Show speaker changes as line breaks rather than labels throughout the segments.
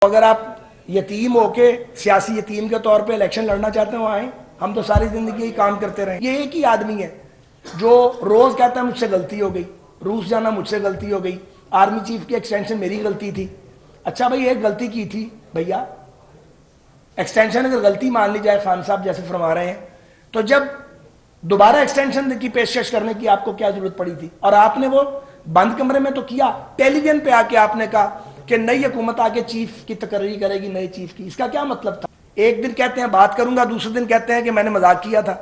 اگر آپ یتیم ہو کے سیاسی یتیم کے طور پہ الیکشن لڑنا چاہتے ہیں وہ آئیں. ہم تو ساری زندگی ہی کام کرتے رہے. یہ ایک ہی آدمی ہے جو روز کہتا ہے مجھ سے غلطی ہو گئی, روس جانا مجھ سے غلطی ہو گئی, آرمی چیف کی ایکسٹینشن میری غلطی تھی. اچھا بھائی ایک غلطی کی تھی بھیا, ایکسٹینشن اگر غلطی مان لی جائے خان صاحب جیسے فرما رہے ہیں, تو جب دوبارہ ایکسٹینشن کی پیشکش کرنے کی آپ کو کیا ضرورت پڑی تھی؟ اور آپ نے وہ بند کمرے میں تو کیا, ٹیلی ویژن پہ آ کے آپ نے کہا کہ نئی حکومت آ کے چیف کی تقرری کرے گی, نئے چیف کی. اس کا کیا مطلب تھا؟ ایک دن کہتے ہیں بات کروں گا, دوسرے دن کہتے ہیں کہ میں نے مذاق کیا تھا.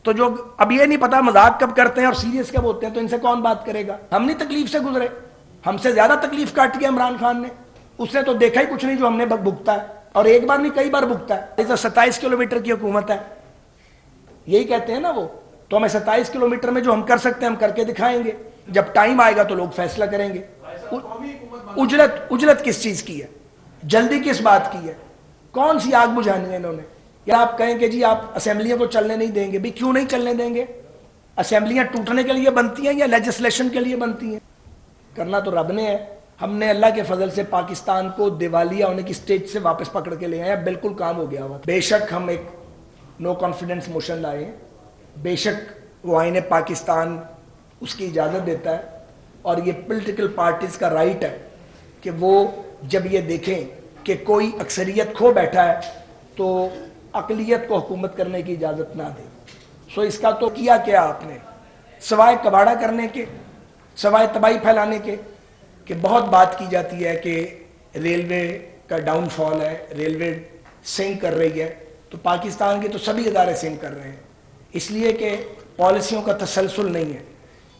تو جو اب یہ نہیں پتا مذاق کب کرتے ہیں اور سیریس کب ہوتے ہیں, تو ان سے کون بات کرے گا؟ ہم نہیں تکلیف سے گزرے, ہم سے زیادہ تکلیف کاٹ کے عمران خان نے. اس نے تو دیکھا ہی کچھ نہیں جو ہم نے بھگتا ہے, اور ایک بار نہیں کئی بار بھگتا ہے. 27 کلومیٹر کی حکومت ہے, یہی کہتے ہیں نا وہ. تو ہمیں 27 کلومیٹر میں جو ہم کر سکتے ہیں ہم کر کے دکھائیں گے. جب ٹائم آئے گا تو لوگ فیصلہ کریں گے. اجرت کس چیز کی ہے؟ جلدی کس بات کی ہے؟ کون سی آگ بجھانی ہے انہوں نے؟ یا آپ کہیں کہ جی آپ اسمبلیوں کو چلنے نہیں دیں گے. بھی کیوں نہیں چلنے دیں گے؟ اسمبلیاں ٹوٹنے کے لیے بنتی ہیں یا لیجسلیشن کے لیے بنتی ہیں؟ کرنا تو رب نے ہے. ہم نے اللہ کے فضل سے پاکستان کو دیوالیہ ہونے کی سٹیج سے واپس پکڑ کے لے آئے, بالکل کام ہو گیا ہوا. بے شک ہم ایک نو کانفیڈنس موشن لائے ہیں, بے شک وہ آئین پاکستان اس کی اجازت دیتا ہے, اور یہ پولیٹیکل پارٹیز کا رائٹ ہے کہ وہ جب یہ دیکھیں کہ کوئی اکثریت کھو بیٹھا ہے تو اقلیت کو حکومت کرنے کی اجازت نہ دے. سو اس کا تو کیا کیا آپ نے, سوائے کباڑہ کرنے کے, سوائے تباہی پھیلانے کے. کہ بہت بات کی جاتی ہے کہ ریلوے کا ڈاؤن فال ہے, ریلوے سنک کر رہی ہے. تو پاکستان کے تو سبھی ادارے سنک کر رہے ہیں, اس لیے کہ پالیسیوں کا تسلسل نہیں ہے.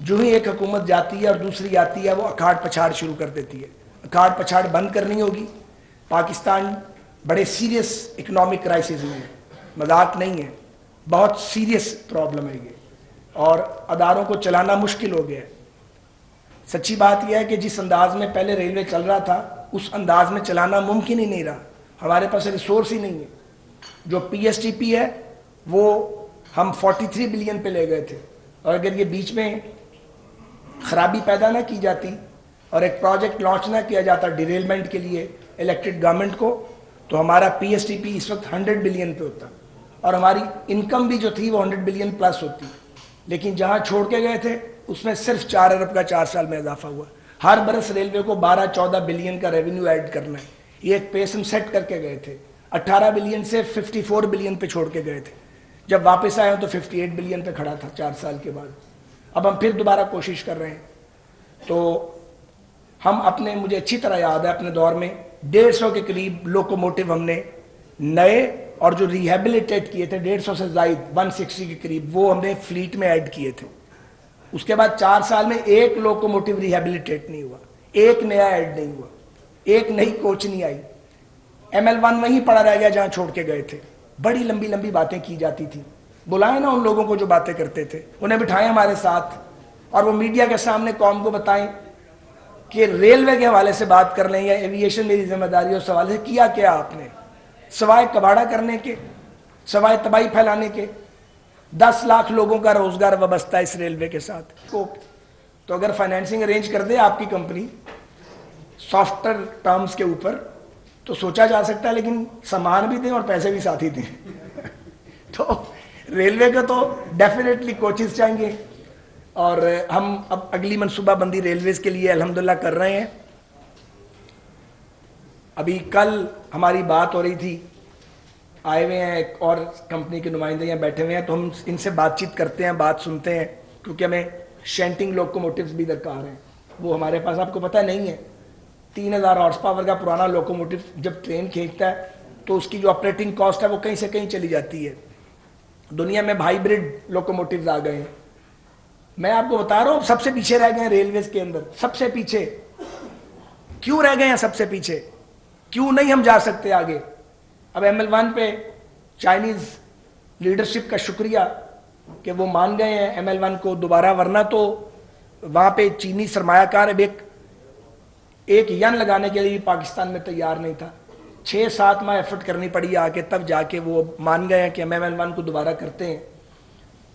جو ہی ایک حکومت جاتی ہے اور دوسری آتی ہے وہ اکھاڑ پچھاڑ شروع کر دیتی ہے. اکھاڑ پچھاڑ بند کرنی ہوگی. پاکستان بڑے سیریس اکنامک کرائسس میں ہے, مذاق نہیں ہے, بہت سیریس پرابلم ہے یہ, اور اداروں کو چلانا مشکل ہو گیا ہے. سچی بات یہ ہے کہ جس انداز میں پہلے ریلوے چل رہا تھا اس انداز میں چلانا ممکن ہی نہیں رہا. ہمارے پاس ریسورس ہی نہیں ہے. جو پی ایس ٹی پی ہے وہ ہم 43 بلین پہ لے گئے تھے, اور اگر یہ بیچ میں خرابی پیدا نہ کی جاتی اور ایک پروجیکٹ لانچ نہ کیا جاتا ڈیریلمنٹ کے لیے الیکٹڈ گورنمنٹ کو, تو ہمارا پی ایس ٹی پی اس وقت 100 بلین پہ ہوتا, اور ہماری انکم بھی جو تھی وہ 100 بلین پلس ہوتی. لیکن جہاں چھوڑ کے گئے تھے اس میں صرف 4 ارب کا 4 سال میں اضافہ ہوا. ہر برس ریلوے کو 12-14 بلین کا ریونیو ایڈ کرنا ہے. یہ ایک پیس ہم سیٹ کر کے گئے تھے. 18 بلین سے 54 بلین پہ چھوڑ کے گئے تھے. جب واپس آئے تو 58 بلین پہ کھڑا تھا 4 سال کے بعد. اب ہم پھر دوبارہ کوشش کر رہے ہیں. تو ہم اپنے, مجھے اچھی طرح یاد ہے اپنے دور میں 150 کے قریب لوکوموٹیو ہم نے نئے, اور جو ریہیبلیٹیٹ کیے تھے 150 سے زائد 160 کے قریب وہ ہم نے فلیٹ میں ایڈ کیے تھے. اس کے بعد 4 سال میں ایک لوکوموٹیو ریہیبلیٹیٹ نہیں ہوا, ایک نیا ایڈ نہیں ہوا, ایک نئی کوچ نہیں آئی. ML1 وہیں پڑا رہ گیا جہاں چھوڑ کے گئے تھے. بڑی لمبی لمبی باتیں کی جاتی تھی. بلائیں نا ان لوگوں کو جو باتیں کرتے تھے, انہیں بٹھائیں ہمارے ساتھ, اور وہ میڈیا کے سامنے قوم کو بتائیں کہ ریلوے کے حوالے سے بات کر لیں یا ایویشن میری ذمہ داری ہے اس حوالے سے کیا کیا آپ نے, سوائے کباڑہ کرنے کے, سوائے تباہی پھیلانے کے. 10 لاکھ لوگوں کا روزگار وابستہ ہے اس ریلوے کے ساتھ. تو اگر فائنینسنگ ارینج کر دے آپ کی کمپنی سافٹر ٹرمز کے اوپر تو سوچا جا سکتا ہے, لیکن سامان بھی دیں اور پیسے بھی ساتھ ہی دیں. تو ریلوے کو تو ڈیفینیٹلی کوچز چاہیے, اور ہم اب اگلی منصوبہ بندی ریلویز کے لیے الحمدللہ کر رہے ہیں. ابھی کل ہماری بات ہو رہی تھی, آئے ہوئے ہیں ایک اور کمپنی کے نمائندے یہاں بیٹھے ہوئے ہیں, تو ہم ان سے بات چیت کرتے ہیں, بات سنتے ہیں, کیونکہ ہمیں شینٹنگ لوکوموٹیوز بھی درکار ہیں. وہ ہمارے پاس آپ کو پتہ نہیں ہے 3000 ہارس پاور کا پرانا لوکوموٹیو جب ٹرین کھینچتا ہے تو اس کی جو آپریٹنگ کاسٹ ہے وہ کہیں سے کہیں چلی جاتی ہے. دنیا میں ہائیبرڈ لوکوموٹیوز آ گئے ہیں. میں آپ کو بتا رہا ہوں سب سے پیچھے رہ گئے ہیں ریلویز کے اندر, سب سے پیچھے. کیوں رہ گئے ہیں سب سے پیچھے؟ کیوں نہیں ہم جا سکتے آگے؟ اب ML1 پہ چائنیز لیڈرشپ کا شکریہ کہ وہ مان گئے ہیں ML1 کو دوبارہ, ورنہ تو وہاں پہ چینی سرمایہ کار ایک ین لگانے کے لیے پاکستان میں تیار نہیں تھا. 6-7 ماہ ایفرٹ کرنی پڑی آ کے, تب جا کے وہ مان گئے ہیں کہ ہم ML1 کو دوبارہ کرتے ہیں.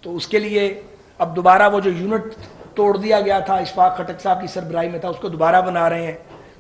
تو اس کے لیے اب دوبارہ وہ جو یونٹ توڑ دیا گیا تھا اشفاق خٹک صاحب کی سربراہی میں تھا اس کو دوبارہ بنا رہے ہیں.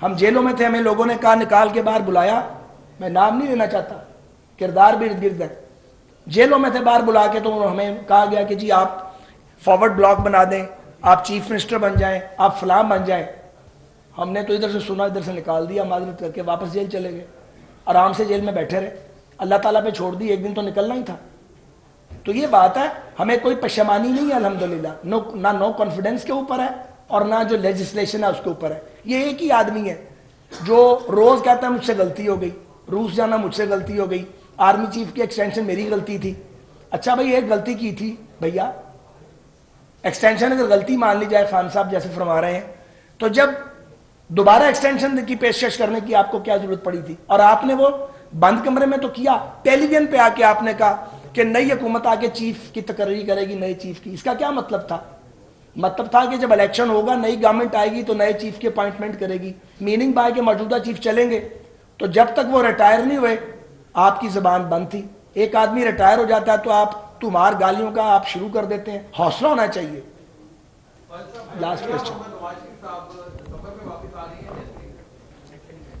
ہم جیلوں میں تھے, ہمیں لوگوں نے کہا نکال کے باہر بلایا, میں نام نہیں لینا چاہتا, کردار بھی ارد گرد ہے, جیلوں میں تھے باہر بلا کے, تو ہمیں کہا گیا کہ جی آپ فارورڈ بلاک بنا دیں, آپ چیف منسٹر بن جائیں, آپ فلاں بن جائیں. ہم نے تو ادھر سے سنا, ادھر سے نکال دیا, معذرت کر کے واپس جیل چلے گئے, آرام سے جیل میں بیٹھے رہے, اللہ تعالیٰ پہ چھوڑ دی, ایک دن تو نکلنا ہی تھا. تو یہ بات ہے, ہمیں کوئی پشیمانی نہیں ہے الحمدللہ, نہ نو کانفیڈنس کے اوپر ہے اور نہ جو لیجسلیشن ہے اس کے اوپر ہے. یہ ایک ہی آدمی ہے جو روز کہتا ہے مجھ سے غلطی ہو گئی, روس جانا مجھ سے غلطی ہو گئی, آرمی چیف کی ایکسٹینشن میری غلطی تھی. اچھا بھائی ایک غلطی کی تھی بھیا, ایکسٹینشن اگر غلطی مان لی جائے خان صاحب جیسے فرما رہے ہیں, تو جب دوبارہ ایکسٹینشن کی پیشکش کرنے کی آپ کو کیا ضرورت پڑی تھی؟ اور آپ نے وہ بند کمرے میں تو کیا, ٹیلی ویژن پہ آ کے آپ نے کہا کہ نئی حکومت آ کے چیف کی تقرری کرے گی, نئے چیف کی. اس کا کیا مطلب تھا؟ مطلب تھا کہ جب الیکشن ہوگا نئی گورنمنٹ آئے گی تو نئے چیف کی اپائنٹمنٹ کرے گی. میننگ بائی کہ موجودہ چیف چلیں گے, تو جب تک وہ ریٹائر نہیں ہوئے آپ کی زبان بند تھی. ایک آدمی ریٹائر ہو جاتا ہے تو آپ تمہار گالیوں کا آپ شروع کر دیتے ہیں. حوصلہ ہونا چاہیے. لاسٹ کوسچن,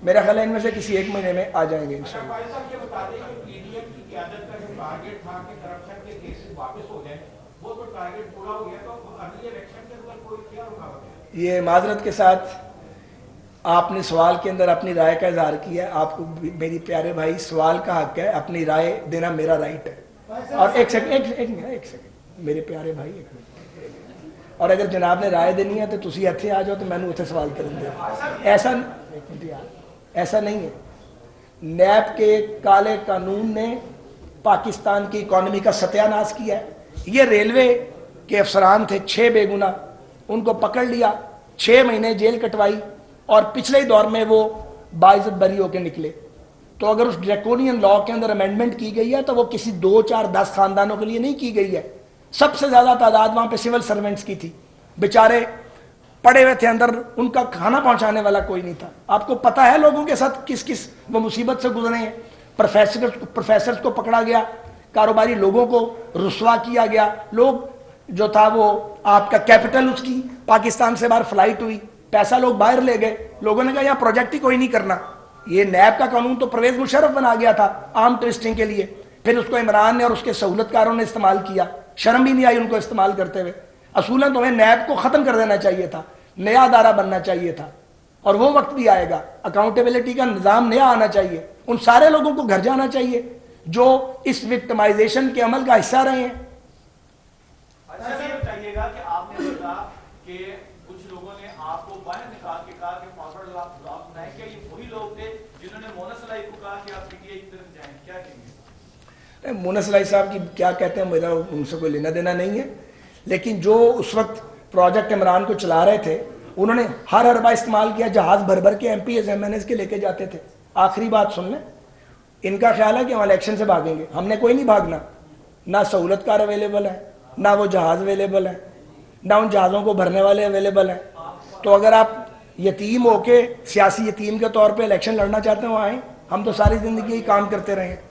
میرا خیال ہے ان میں سے کسی ایک مہینے میں آ جائیں گے انشاءاللہ. یہ معذرت کے ساتھ آپ نے سوال کے اندر اپنی رائے کا اظہار کیا ہے, آپ کو میری پیارے بھائی سوال کا حق ہے, اپنی رائے دینا میرا رائٹ ہے. اور ایک سیکنڈ میرے پیارے بھائی, ایک منٹ. اور اگر جناب نے رائے دینی ہے تو تسی اتھے آ جاؤ تو میں نے اتھے سوال کریں گے. ایسا نہیں ہے. نیب کے کالے قانون نے پاکستان کی اکانومی کا ستیہ ناش کیا ہے. یہ ریلوے کے افسران تھے 6 بے گناہ, ان کو پکڑ لیا, 6 مہینے جیل کٹوائی, اور پچھلے دور میں وہ باعزت بری ہو کے نکلے. تو اگر اس ڈریکونین لا کے اندر امینڈمنٹ کی گئی ہے تو وہ کسی 2 4 10 خاندانوں کے لیے نہیں کی گئی ہے. سب سے زیادہ تعداد وہاں پہ سول سرونٹس کی تھی, بیچارے پڑے ہوئے تھے اندر, ان کا کھانا پہنچانے والا کوئی نہیں تھا. آپ کو پتہ ہے لوگوں کے ساتھ کس کس وہ مصیبت سے گزرے ہیں. پروفیسرز کو پکڑا گیا, کاروباری لوگوں کو رسوا کیا گیا, لوگ جو تھا وہ آپ کا کیپٹل اس کی پاکستان سے باہر فلائٹ ہوئی, پیسہ لوگ باہر لے گئے, لوگوں نے کہا یہاں پروجیکٹ ہی کوئی نہیں کرنا. یہ نیب کا قانون تو پرویز مشرف بنا گیا تھا آرم ٹویسٹنگ کے لیے, پھر اس کو عمران نے اور اس کے سہولت کاروں نے استعمال کیا, شرم بھی نہیں آئی ان کو استعمال کرتے ہوئے. اصولاً تو ہمیں نیب کو ختم کر دینا چاہیے تھا, نیا ادارہ بننا چاہیے تھا, اور وہ وقت بھی آئے گا. اکاؤنٹیبلٹی کا نظام نیا آنا چاہیے, ان سارے لوگوں کو گھر جانا چاہیے جو اس وکٹمائزیشن کے عمل کا حصہ رہے ہیں.
اچھا یہ بتائیے گا کہ آپ نے کہا کہ کچھ لوگوں نے آپ کو باہر نکال کے کہا کہ فارورڈ بلاک بنائے, کیا یہ وہی لوگ تھے جنہوں نے مونس علی کو کہا کہ آپ پی ٹی آئی کی طرف جائیں؟ کیا کہیں گے؟
مونس علی صاحب کی کیا کہتے ہیں میرا ان سے کوئی لینا دینا نہیں ہے, لیکن جو اس وقت پروجیکٹ عمران کو چلا رہے تھے انہوں نے ہر حربہ استعمال کیا, جہاز بھر بھر کے M P S M N S کے لے کے جاتے تھے. آخری بات سن لیں, ان کا خیال ہے کہ ہم الیکشن سے بھاگیں گے. ہم نے کوئی نہیں بھاگنا, نہ سہولت کار اویلیبل ہے, نہ وہ جہاز اویلیبل ہے, نہ ان جہازوں کو بھرنے والے اویلیبل ہیں. تو اگر آپ یتیم ہو کے سیاسی یتیم کے طور پہ الیکشن لڑنا چاہتے ہیں وہ آئیں, ہم تو ساری زندگی ہی کام کرتے رہے ہیں.